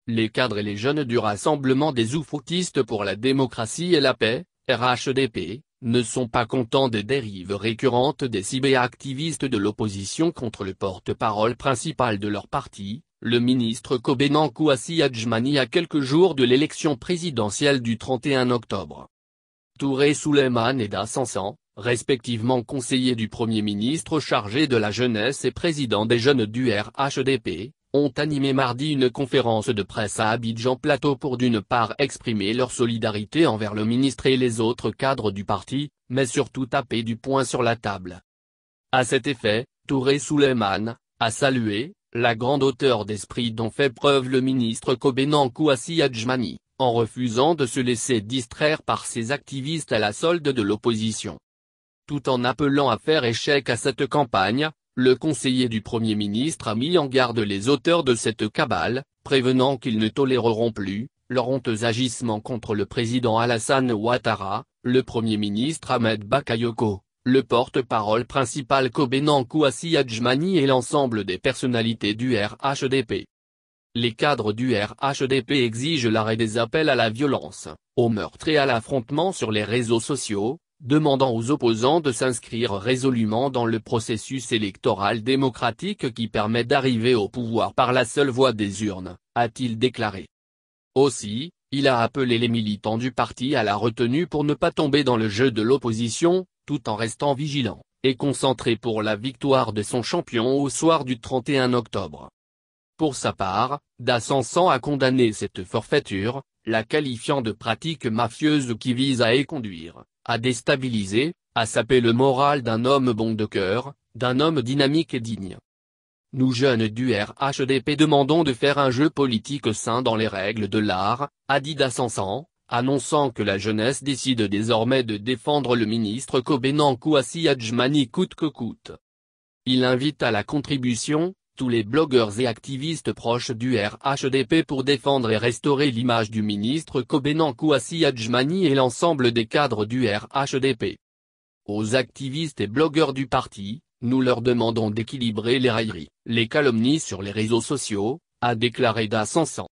les cadres et les jeunes du Rassemblement des oufoutistes pour la démocratie et la paix, RHDP, ne sont pas contents des dérives récurrentes des cyberactivistes de l'opposition contre le porte-parole principal de leur parti, le ministre Kobennan Kouassi Adjmani, à quelques jours de l'élection présidentielle du 31 octobre. Touré Souleymane et Dassansan, respectivement conseillers du Premier ministre chargé de la jeunesse et président des jeunes du RHDP, ont animé mardi une conférence de presse à Abidjan Plateau pour d'une part exprimer leur solidarité envers le ministre et les autres cadres du parti, mais surtout taper du poing sur la table. À cet effet, Touré Souleymane a salué la grande hauteur d'esprit dont fait preuve le ministre Kobennan Kouassi Adjmani, en refusant de se laisser distraire par ces activistes à la solde de l'opposition. Tout en appelant à faire échec à cette campagne, le conseiller du Premier ministre a mis en garde les auteurs de cette cabale, prévenant qu'ils ne toléreront plus leur honteux agissement contre le président Alassane Ouattara, le Premier ministre Ahmed Bakayoko, le porte-parole principal Kobennan Kouassi Adjmani et l'ensemble des personnalités du RHDP. Les cadres du RHDP exigent l'arrêt des appels à la violence, au meurtre et à l'affrontement sur les réseaux sociaux, demandant aux opposants de s'inscrire résolument dans le processus électoral démocratique qui permet d'arriver au pouvoir par la seule voie des urnes, a-t-il déclaré. Aussi, il a appelé les militants du parti à la retenue pour ne pas tomber dans le jeu de l'opposition, tout en restant vigilant et concentré pour la victoire de son champion au soir du 31 octobre. Pour sa part, Dassansan a condamné cette forfaiture, la qualifiant de pratique mafieuse qui vise à éconduire, à déstabiliser, à saper le moral d'un homme bon de cœur, d'un homme dynamique et digne. Nous jeunes du RHDP demandons de faire un jeu politique sain dans les règles de l'art, a dit Dassansan, annonçant que la jeunesse décide désormais de défendre le ministre Kobennan Kouassi Adjmani coûte que coûte. Il invite à la contribution tous les blogueurs et activistes proches du RHDP pour défendre et restaurer l'image du ministre Kobennan Kouassi Adjmani et l'ensemble des cadres du RHDP. Aux activistes et blogueurs du parti, nous leur demandons d'équilibrer les railleries, les calomnies sur les réseaux sociaux, a déclaré Dassansan.